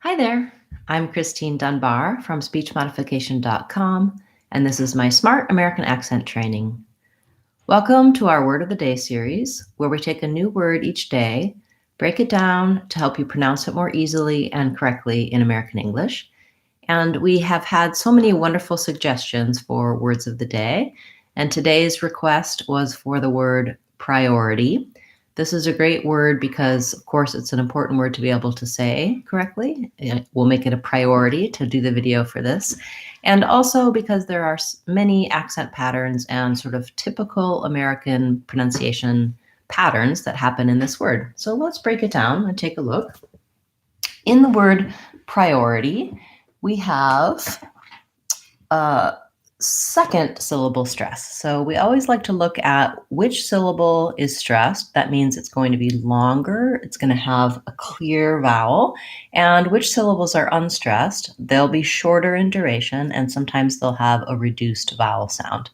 Hi there, I'm Christine Dunbar from speechmodification.com, and this is my Smart American Accent Training. Welcome to our Word of the Day series, where we take a new word each day, break it down to help you pronounce it more easily and correctly in American English. And we have had so many wonderful suggestions for words of the day, and today's request was for the word priority. This is a great word because, of course, it's an important word to be able to say correctly. We'll make it a priority to do the video for this. And also because there are many accent patterns and sort of typical American pronunciation patterns that happen in this word. So let's break it down and take a look. In the word priority, we have second syllable stress. So we always like to look at which syllable is stressed. That means it's going to be longer, it's going to have a clear vowel, and which syllables are unstressed. They'll be shorter in duration, and sometimes they'll have a reduced vowel sound.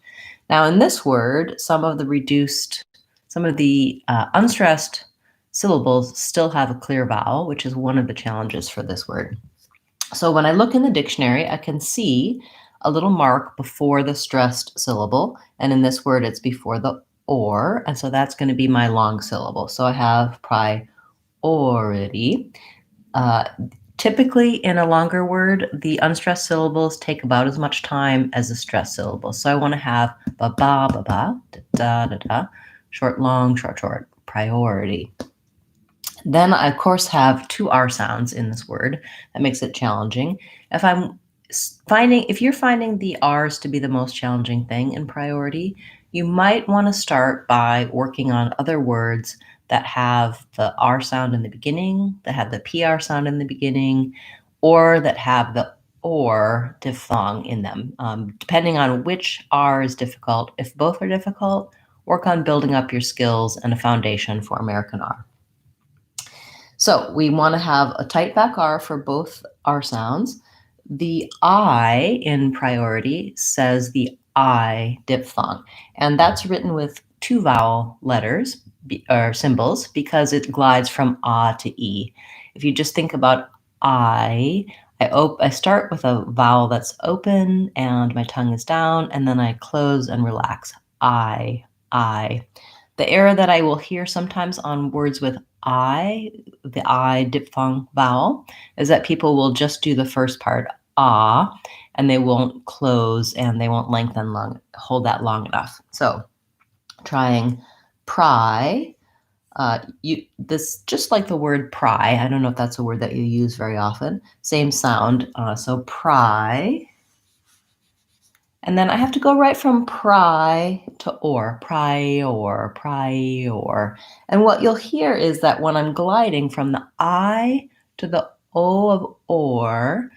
Now in this word, some of the unstressed syllables still have a clear vowel, which is one of the challenges for this word. So when I look in the dictionary, I can see a little mark before the stressed syllable, and in this word it's before the or, and so that's going to be my long syllable. So I have priority. Typically in a longer word, the unstressed syllables take about as much time as the stressed syllables. So I want to have ba ba ba ba, da da da, short long, short short, priority. Then I, of course, have two R sounds in this word. That makes it challenging. If you're finding the R's to be the most challenging thing in priority, you might want to start by working on other words that have the R sound in the beginning, that have the PR sound in the beginning, or that have the or diphthong in them. Depending on which R is difficult, if both are difficult, work on building up your skills and a foundation for American R. So we want to have a tight back R for both R sounds. The I in priority says the I diphthong, and that's written with two vowel letters or symbols because it glides from A to E. If you just think about I start with a vowel that's open and my tongue is down, and then I close and relax. I. The error that I will hear sometimes on words with the I diphthong vowel, is that people will just do the first part, ah, and they won't close and they won't hold that long enough. So trying pry, this just like the word pry. I don't know if that's a word that you use very often. Same sound. So pry. And then I have to go right from pry to or, prior, prior. And what you'll hear is that when I'm gliding from the I to the O of or,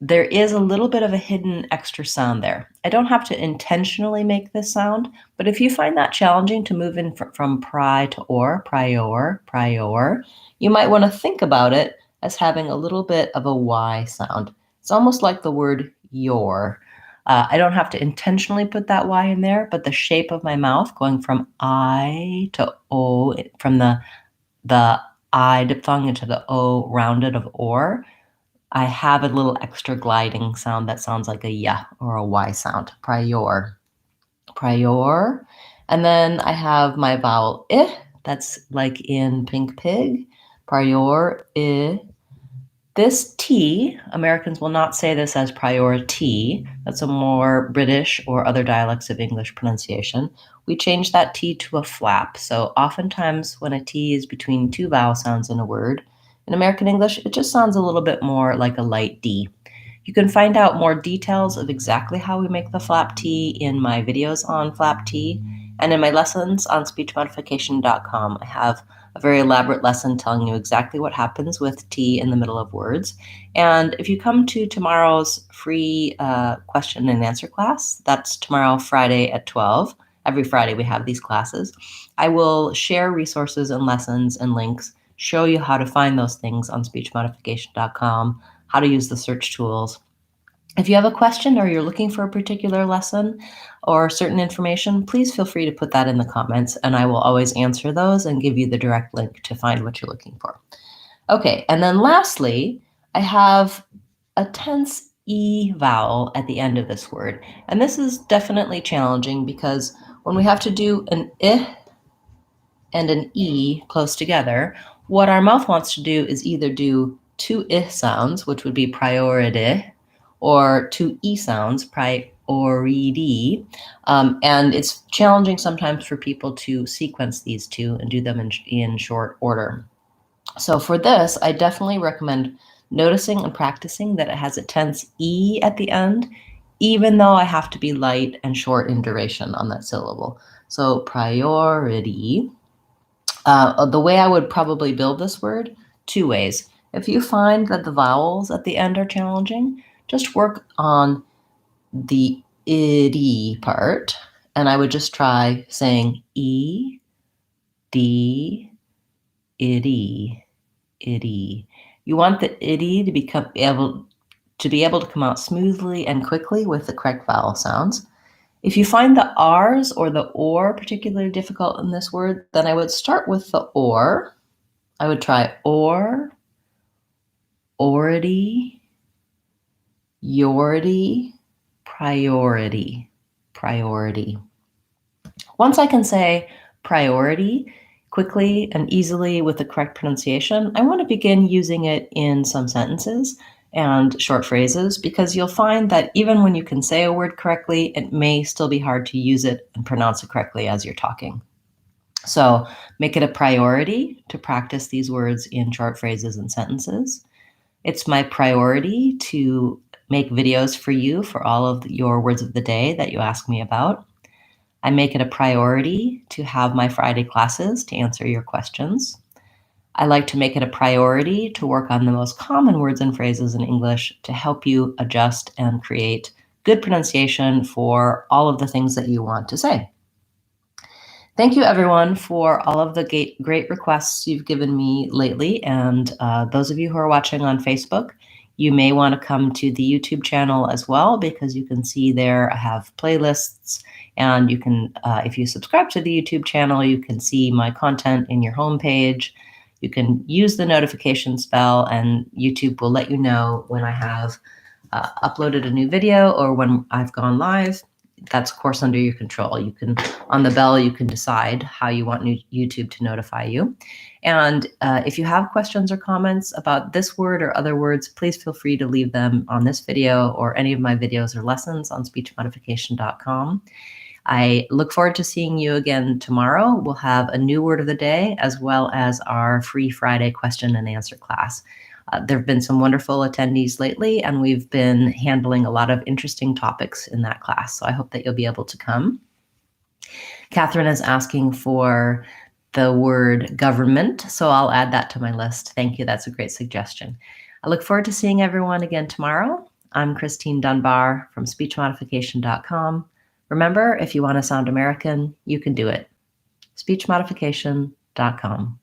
there is a little bit of a hidden extra sound there. I don't have to intentionally make this sound, but if you find that challenging to move in from pry to or, prior, prior, you might want to think about it as having a little bit of a Y sound. It's almost like the word your. I don't have to intentionally put that Y in there, but the shape of my mouth going from I to O, from the I diphthong into the O rounded of or, I have a little extra gliding sound that sounds like a yeah or a Y sound. Prior. Prior. And then I have my vowel I, that's like in Pink Pig. Prior, I. This T, Americans will not say this as priority. That's a more British or other dialects of English pronunciation. We change that T to a flap. So oftentimes when a T is between two vowel sounds in a word, in American English, it just sounds a little bit more like a light D. You can find out more details of exactly how we make the flap T in my videos on flap T and in my lessons on speechmodification.com. I have a very elaborate lesson telling you exactly what happens with T in the middle of words. And if you come to tomorrow's free question and answer class, that's tomorrow, Friday at 12. Every Friday we have these classes. I will share resources and lessons and links, show you how to find those things on speechmodification.com, how to use the search tools. If you have a question or you're looking for a particular lesson or certain information, please feel free to put that in the comments and I will always answer those and give you the direct link to find what you're looking for. Okay, and then lastly, I have a tense E vowel at the end of this word. And this is definitely challenging because when we have to do an I and an E close together, what our mouth wants to do is either do two I sounds, which would be priority, or two E sounds, priority. And it's challenging sometimes for people to sequence these two and do them in short order. So for this, I definitely recommend noticing and practicing that it has a tense E at the end, even though I have to be light and short in duration on that syllable. So priority. The way I would probably build this word, two ways. If you find that the vowels at the end are challenging, just work on the id part, and I would just try saying E, D, id. Itty. You want the itty to be able to come out smoothly and quickly with the correct vowel sounds. If you find the R's or the or particularly difficult in this word, then I would start with the or. I would try or, ority, yority, priority, priority. Once I can say priority quickly and easily with the correct pronunciation, I want to begin using it in some sentences and short phrases, because you'll find that even when you can say a word correctly, it may still be hard to use it and pronounce it correctly as you're talking. So make it a priority to practice these words in short phrases and sentences. It's my priority to make videos for you for all of your words of the day that you ask me about. I make it a priority to have my Friday classes to answer your questions. I like to make it a priority to work on the most common words and phrases in English to help you adjust and create good pronunciation for all of the things that you want to say. Thank you, everyone, for all of the great requests you've given me lately. And those of you who are watching on Facebook, you may want to come to the YouTube channel as well, because you can see there I have playlists, and you can, if you subscribe to the YouTube channel, you can see my content in your homepage. You can use the notifications bell, and YouTube will let you know when I have uploaded a new video or when I've gone live. That's, of course, under your control. You can, on the bell, you can decide how you want YouTube to notify you. And if you have questions or comments about this word or other words, please feel free to leave them on this video or any of my videos or lessons on speechmodification.com. I look forward to seeing you again tomorrow. We'll have a new word of the day, as well as our free Friday question and answer class. There have been some wonderful attendees lately, and we've been handling a lot of interesting topics in that class. So I hope that you'll be able to come. Catherine is asking for the word government, so I'll add that to my list. Thank you. That's a great suggestion. I look forward to seeing everyone again tomorrow. I'm Christine Dunbar from speechmodification.com. Remember, if you want to sound American, you can do it. speechmodification.com.